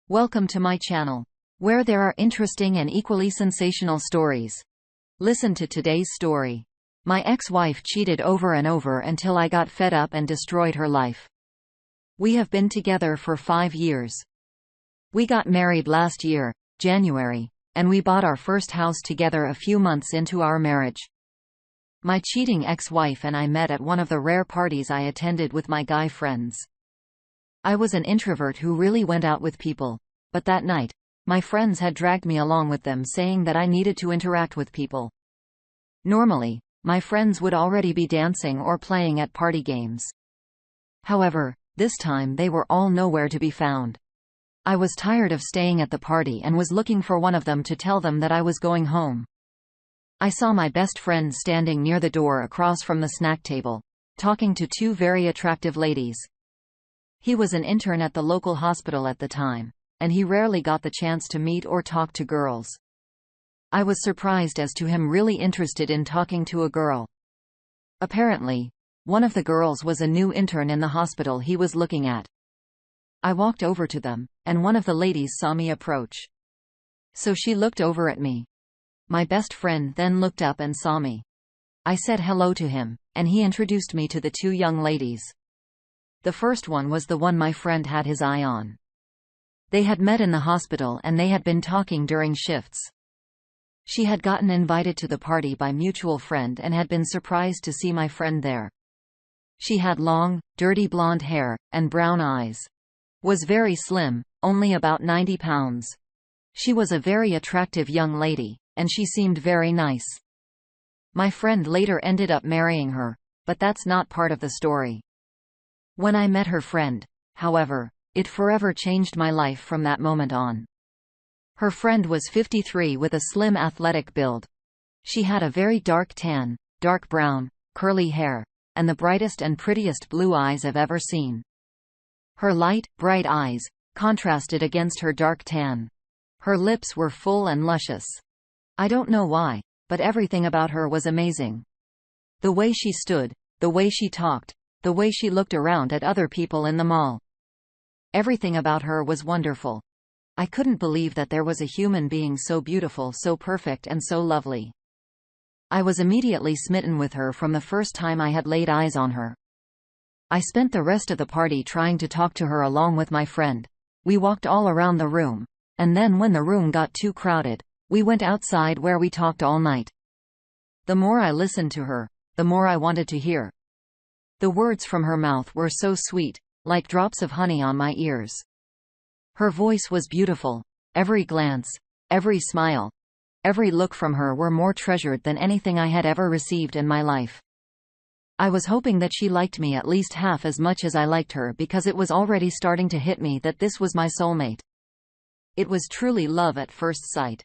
Welcome to my channel, where there are interesting and equally sensational stories. Listen to today's story. My ex-wife cheated over and over until I got fed up and destroyed her life. We have been together for 5 years. We got married last year, January, and we bought our first house together a few months into our marriage. My cheating ex-wife and I met at one of the rare parties I attended with my guy friends. I was an introvert who really went out with people, but that night, my friends had dragged me along with them, saying that I needed to interact with people. Normally, my friends would already be dancing or playing at party games. However, this time they were all nowhere to be found. I was tired of staying at the party and was looking for one of them to tell them that I was going home. I saw my best friend standing near the door across from the snack table, talking to 2 very attractive ladies. He was an intern at the local hospital at the time, and he rarely got the chance to meet or talk to girls. I was surprised as to him really interested in talking to a girl. Apparently, one of the girls was a new intern in the hospital he was looking at. I walked over to them, and one of the ladies saw me approach. So she looked over at me. My best friend then looked up and saw me. I said hello to him, and he introduced me to the 2 young ladies. The first one was the one my friend had his eye on. They had met in the hospital and they had been talking during shifts. She had gotten invited to the party by mutual friend and had been surprised to see my friend there. She had long, dirty blonde hair, and brown eyes. Was very slim, only about 90 pounds. She was a very attractive young lady, and she seemed very nice. My friend later ended up marrying her, but that's not part of the story. When I met her friend, however, it forever changed my life from that moment on. Her friend was 53 with a slim athletic build. She had a very dark tan, dark brown, curly hair, and the brightest and prettiest blue eyes I've ever seen. Her light, bright eyes contrasted against her dark tan. Her lips were full and luscious. I don't know why, but everything about her was amazing. The way she stood, the way she talked, the way she looked around at other people in the mall. Everything about her was wonderful. I couldn't believe that there was a human being so beautiful, so perfect, and so lovely. I was immediately smitten with her from the first time I had laid eyes on her. I spent the rest of the party trying to talk to her along with my friend. We walked all around the room, and then when the room got too crowded, we went outside where we talked all night. The more I listened to her, the more I wanted to hear. The words from her mouth were so sweet, like drops of honey on my ears. Her voice was beautiful. Every glance, every smile, every look from her were more treasured than anything I had ever received in my life. I was hoping that she liked me at least half as much as I liked her, because it was already starting to hit me that this was my soulmate. It was truly love at first sight.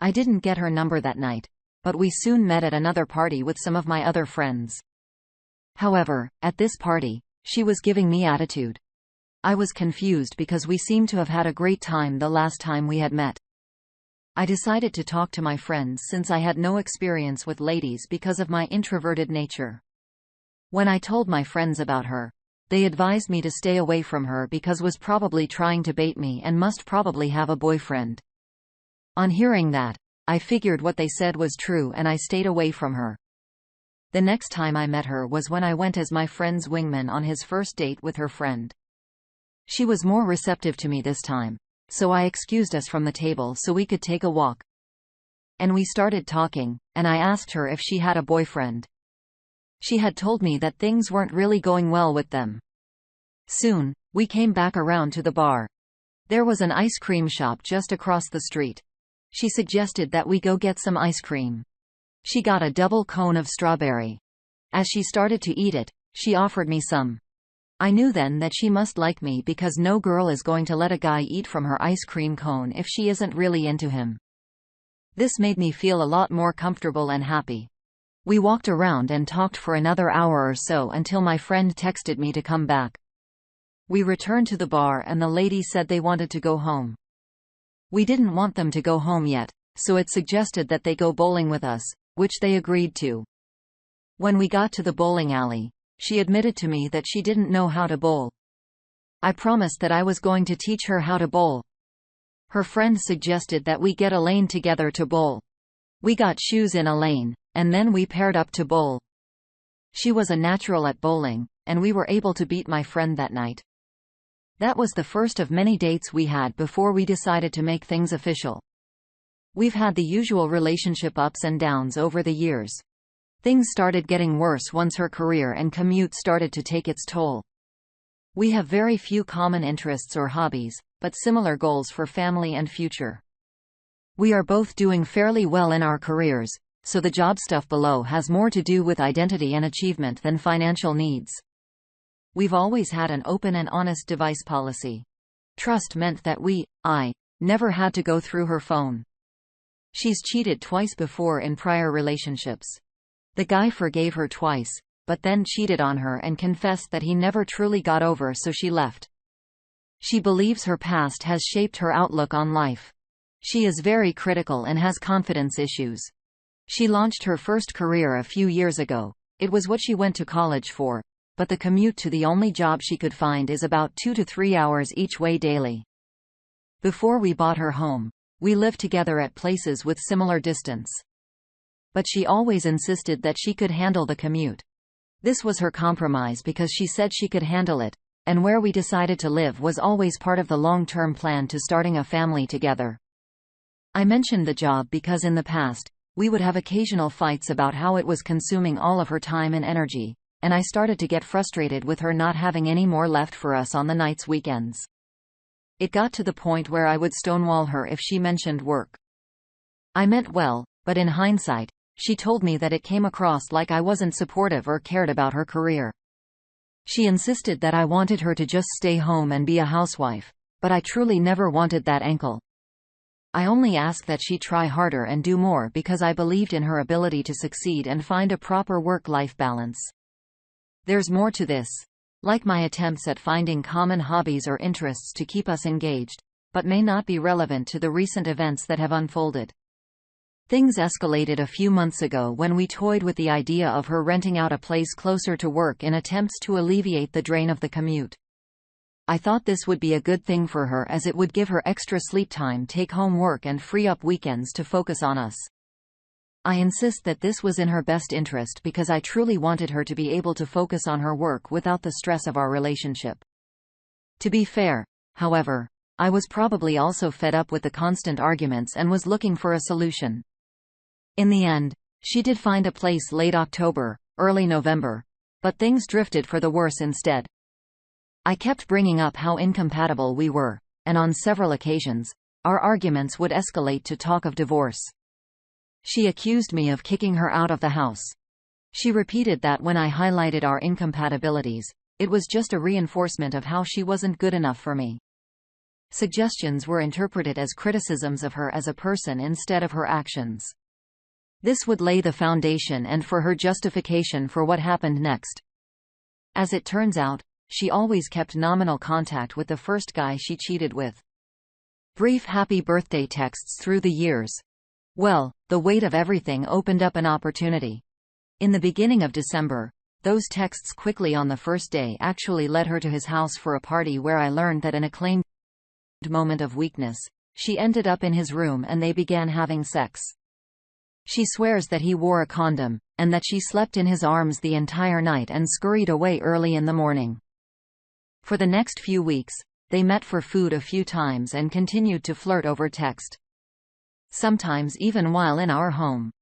I didn't get her number that night, but we soon met at another party with some of my other friends. However, at this party, she was giving me attitude. I was confused because we seemed to have had a great time the last time we had met. I decided to talk to my friends since I had no experience with ladies because of my introverted nature. When I told my friends about her, they advised me to stay away from her because was probably trying to bait me and must probably have a boyfriend. On hearing that, I figured what they said was true and I stayed away from her. The next time I met her was when I went as my friend's wingman on his first date with her friend. She was more receptive to me this time, so I excused us from the table so we could take a walk. And we started talking, and I asked her if she had a boyfriend. She had told me that things weren't really going well with them. Soon, we came back around to the bar. There was an ice cream shop just across the street. She suggested that we go get some ice cream. She got a double cone of strawberry. As she started to eat it, she offered me some. I knew then that she must like me because no girl is going to let a guy eat from her ice cream cone if she isn't really into him. This made me feel a lot more comfortable and happy. We walked around and talked for another hour or so until my friend texted me to come back. We returned to the bar and the lady said they wanted to go home. We didn't want them to go home yet, so it suggested that they go bowling with us, which they agreed to. When we got to the bowling alley, she admitted to me that she didn't know how to bowl. I promised that I was going to teach her how to bowl. Her friend suggested that we get Elaine together to bowl. We got shoes in Elaine, and then we paired up to bowl. She was a natural at bowling, and we were able to beat my friend that night. That was the first of many dates we had before we decided to make things official. We've had the usual relationship ups and downs over the years. Things started getting worse once her career and commute started to take its toll. We have very few common interests or hobbies, but similar goals for family and future. We are both doing fairly well in our careers, so the job stuff below has more to do with identity and achievement than financial needs. We've always had an open and honest device policy. Trust meant that I never had to go through her phone. She's cheated twice before in prior relationships. The guy forgave her twice, but then cheated on her and confessed that he never truly got over, so she left. She believes her past has shaped her outlook on life. She is very critical and has confidence issues. She launched her first career a few years ago. It was what she went to college for, but the commute to the only job she could find is about 2 to 3 hours each way daily. Before we bought her home, we lived together at places with similar distance. But she always insisted that she could handle the commute. This was her compromise because she said she could handle it, and where we decided to live was always part of the long-term plan to starting a family together. I mentioned the job because in the past, we would have occasional fights about how it was consuming all of her time and energy, and I started to get frustrated with her not having any more left for us on the nights weekends. It got to the point where I would stonewall her if she mentioned work. I meant well, but in hindsight, she told me that it came across like I wasn't supportive or cared about her career. She insisted that I wanted her to just stay home and be a housewife, but I truly never wanted that ankle. I only asked that she try harder and do more because I believed in her ability to succeed and find a proper work-life balance. There's more to this. Like my attempts at finding common hobbies or interests to keep us engaged, but may not be relevant to the recent events that have unfolded. Things escalated a few months ago when we toyed with the idea of her renting out a place closer to work in attempts to alleviate the drain of the commute. I thought this would be a good thing for her as it would give her extra sleep time, take-home work, and free up weekends to focus on us. I insist that this was in her best interest because I truly wanted her to be able to focus on her work without the stress of our relationship. To be fair, however, I was probably also fed up with the constant arguments and was looking for a solution. In the end, she did find a place late October, early November, but things drifted for the worse instead. I kept bringing up how incompatible we were, and on several occasions, our arguments would escalate to talk of divorce. She accused me of kicking her out of the house. She repeated that when I highlighted our incompatibilities, it was just a reinforcement of how she wasn't good enough for me. Suggestions were interpreted as criticisms of her as a person instead of her actions. This would lay the foundation and for her justification for what happened next. As it turns out, she always kept nominal contact with the first guy she cheated with. Brief happy birthday texts through the years. Well, the weight of everything opened up an opportunity. In the beginning of December, those texts quickly on the first day actually led her to his house for a party where I learned that in a claimed moment of weakness, she ended up in his room and they began having sex. She swears that he wore a condom, and that she slept in his arms the entire night and scurried away early in the morning. For the next few weeks, they met for food a few times and continued to flirt over text. Sometimes even while in our home.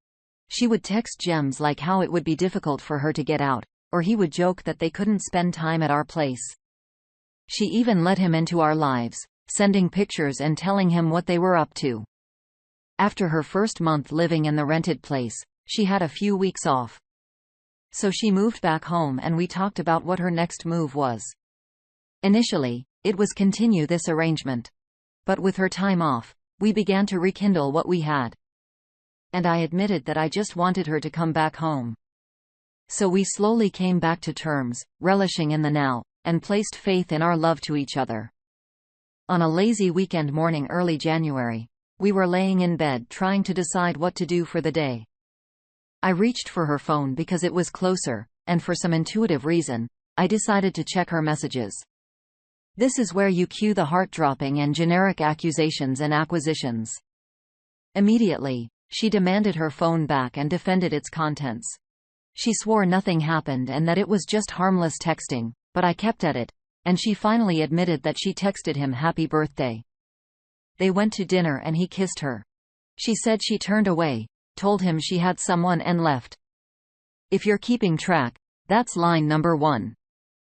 She would text gems like how it would be difficult for her to get out, or he would joke that they couldn't spend time at our place. She even let him into our lives, sending pictures and telling him what they were up to. After her first month living in the rented place, she had a few weeks off. So she moved back home and we talked about what her next move was. Initially, it was continue this arrangement. But with her time off, we began to rekindle what we had. And I admitted that I just wanted her to come back home. So we slowly came back to terms, relishing in the now, and placed faith in our love to each other. On a lazy weekend morning early January, we were laying in bed trying to decide what to do for the day. I reached for her phone because it was closer, and for some intuitive reason, I decided to check her messages. This is where you cue the heart-dropping and generic accusations and acquisitions. Immediately, she demanded her phone back and defended its contents. She swore nothing happened and that it was just harmless texting, but I kept at it, and she finally admitted that she texted him happy birthday. They went to dinner and he kissed her. She said she turned away, told him she had someone and left. If you're keeping track, that's line number 1.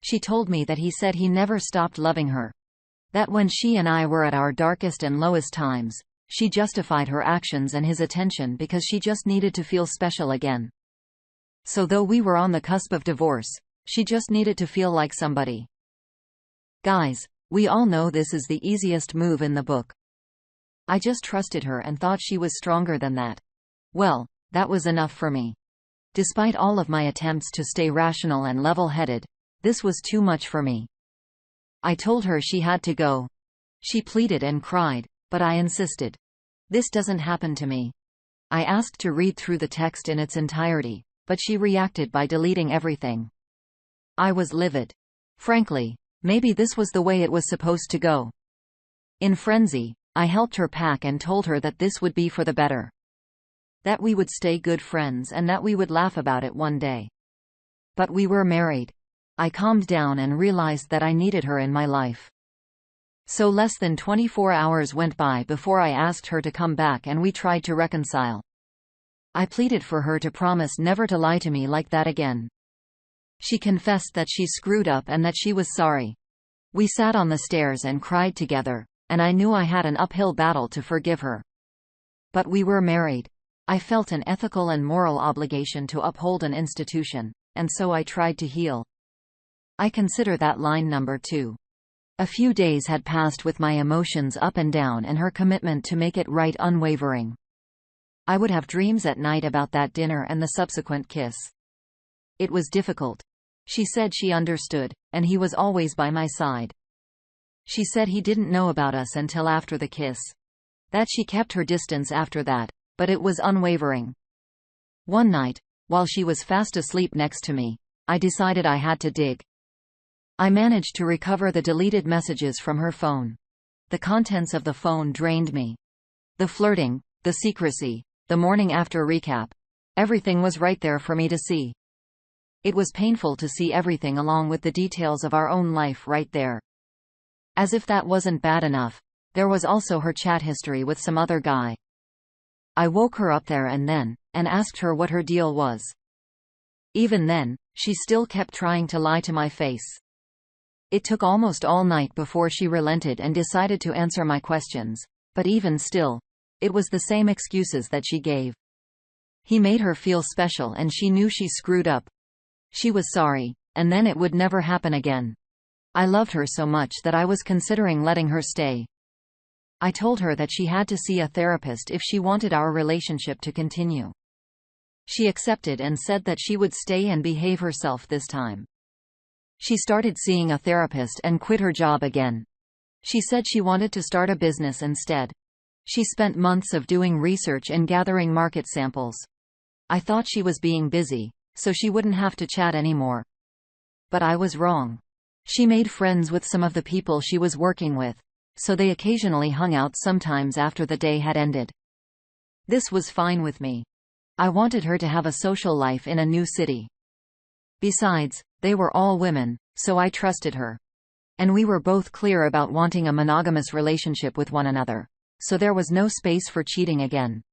She told me that he said he never stopped loving her. That when she and I were at our darkest and lowest times, she justified her actions and his attention because she just needed to feel special again. So though we were on the cusp of divorce, she just needed to feel like somebody. Guys, we all know this is the easiest move in the book. I just trusted her and thought she was stronger than that. Well, that was enough for me. Despite all of my attempts to stay rational and level-headed, this was too much for me. I told her she had to go. She pleaded and cried, but I insisted. This doesn't happen to me. I asked to read through the text in its entirety, but she reacted by deleting everything. I was livid. Frankly, maybe this was the way it was supposed to go. In frenzy, I helped her pack and told her that this would be for the better. That we would stay good friends and that we would laugh about it one day. But we were married. I calmed down and realized that I needed her in my life. So less than 24 hours went by before I asked her to come back and we tried to reconcile. I pleaded for her to promise never to lie to me like that again. She confessed that she screwed up and that she was sorry. We sat on the stairs and cried together, and I knew I had an uphill battle to forgive her. But we were married. I felt an ethical and moral obligation to uphold an institution, and so I tried to heal. I consider that line number 2. A few days had passed with my emotions up and down and her commitment to make it right unwavering. I would have dreams at night about that dinner and the subsequent kiss. It was difficult. She said she understood, and he was always by my side. She said he didn't know about us until after the kiss. That she kept her distance after that, but it was unwavering. One night, while she was fast asleep next to me, I decided I had to dig. I managed to recover the deleted messages from her phone. The contents of the phone drained me. The flirting, the secrecy, the morning after recap. Everything was right there for me to see. It was painful to see everything along with the details of our own life right there. As if that wasn't bad enough, there was also her chat history with some other guy. I woke her up there and then, and asked her what her deal was. Even then, she still kept trying to lie to my face. It took almost all night before she relented and decided to answer my questions, but even still, it was the same excuses that she gave. He made her feel special and she knew she screwed up. She was sorry, and then it would never happen again. I loved her so much that I was considering letting her stay. I told her that she had to see a therapist if she wanted our relationship to continue. She accepted and said that she would stay and behave herself this time. She started seeing a therapist and quit her job again. She said she wanted to start a business instead. She spent months of doing research and gathering market samples. I thought she was being busy, so she wouldn't have to chat anymore. But I was wrong. She made friends with some of the people she was working with, so they occasionally hung out sometimes after the day had ended. This was fine with me. I wanted her to have a social life in a new city. Besides, they were all women, so I trusted her. And we were both clear about wanting a monogamous relationship with one another, so there was no space for cheating again.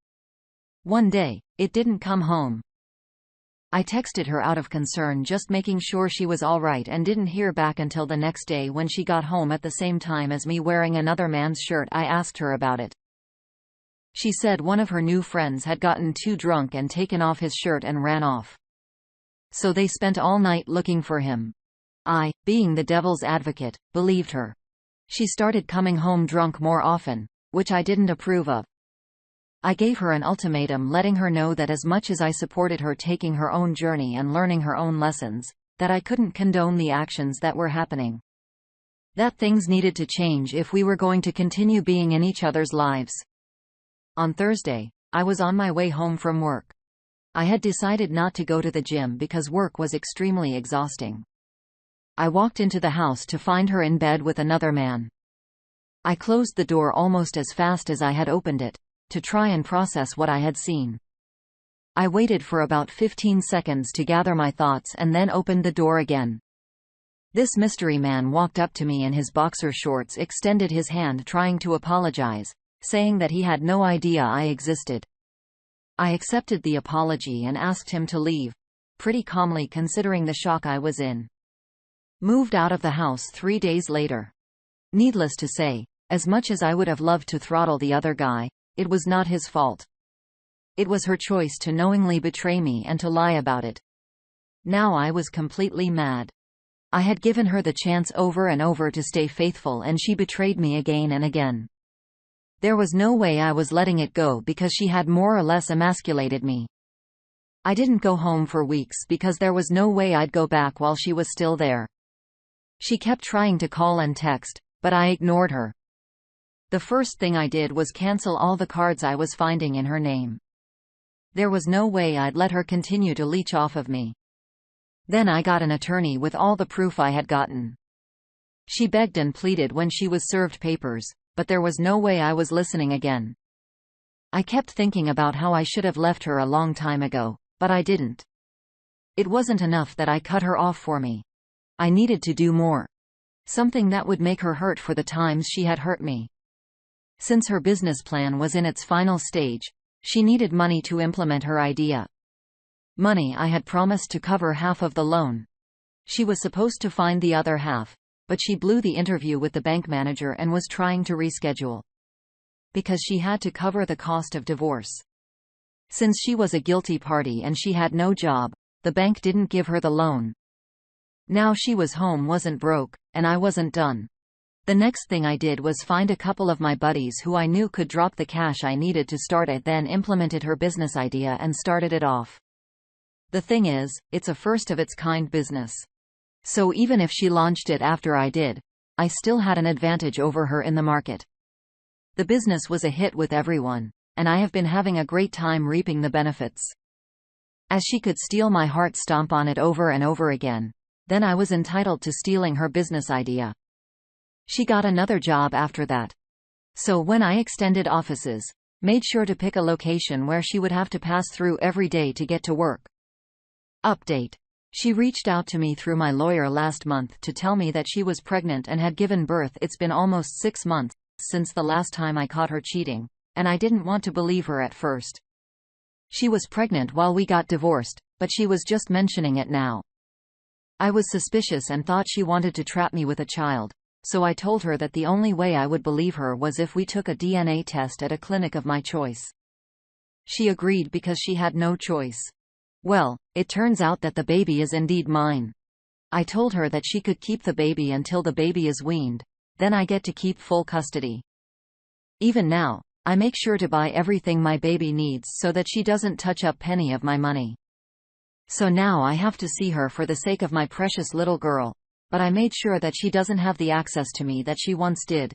One day, it didn't come home. I texted her out of concern, just making sure she was all right, and didn't hear back until the next day when she got home at the same time as me wearing another man's shirt. I asked her about it. She said one of her new friends had gotten too drunk and taken off his shirt and ran off. So they spent all night looking for him. I, being the devil's advocate, believed her. She started coming home drunk more often, which I didn't approve of. I gave her an ultimatum, letting her know that as much as I supported her taking her own journey and learning her own lessons, that I couldn't condone the actions that were happening. That things needed to change if we were going to continue being in each other's lives. On Thursday, I was on my way home from work. I had decided not to go to the gym because work was extremely exhausting. I walked into the house to find her in bed with another man. I closed the door almost as fast as I had opened it, to try and process what I had seen. I waited for about 15 seconds to gather my thoughts and then opened the door again. This mystery man walked up to me in his boxer shorts, extended his hand trying to apologize, saying that he had no idea I existed. I accepted the apology and asked him to leave, pretty calmly considering the shock I was in. Moved out of the house 3 days later. Needless to say, as much as I would have loved to throttle the other guy, it was not his fault. It was her choice to knowingly betray me and to lie about it. Now I was completely mad. I had given her the chance over and over to stay faithful, and she betrayed me again and again. There was no way I was letting it go because she had more or less emasculated me. I didn't go home for weeks because there was no way I'd go back while she was still there. She kept trying to call and text, but I ignored her. The first thing I did was cancel all the cards I was finding in her name. There was no way I'd let her continue to leech off of me. Then I got an attorney with all the proof I had gotten. She begged and pleaded when she was served papers, but there was no way I was listening again. I kept thinking about how I should have left her a long time ago, but I didn't. It wasn't enough that I cut her off for me. I needed to do more. Something that would make her hurt for the times she had hurt me. Since her business plan was in its final stage, she needed money to implement her idea. Money I had promised to cover half of the loan. She was supposed to find the other half, but she blew the interview with the bank manager and was trying to reschedule. Because she had to cover the cost of divorce. Since she was a guilty party and she had no job, the bank didn't give her the loan. Now she was home, wasn't broke, and I wasn't done. The next thing I did was find a couple of my buddies who I knew could drop the cash I needed to start it, then implemented her business idea and started it off. The thing is, it's a first-of-its-kind business. So even if she launched it after I did, I still had an advantage over her in the market. The business was a hit with everyone, and I have been having a great time reaping the benefits. As she could steal my heart, stomp on it over and over again, then I was entitled to stealing her business idea. She got another job after that. So when I extended offices, made sure to pick a location where she would have to pass through every day to get to work. Update. She reached out to me through my lawyer last month to tell me that she was pregnant and had given birth. It's been almost 6 months since the last time I caught her cheating, and I didn't want to believe her at first. She was pregnant while we got divorced, but she was just mentioning it now. I was suspicious and thought she wanted to trap me with a child, so I told her that the only way I would believe her was if we took a DNA test at a clinic of my choice. She agreed because she had no choice. Well, it turns out that the baby is indeed mine. I told her that she could keep the baby until the baby is weaned, then I get to keep full custody. Even now, I make sure to buy everything my baby needs so that she doesn't touch a penny of my money. So now I have to see her for the sake of my precious little girl, but I made sure that she doesn't have the access to me that she once did.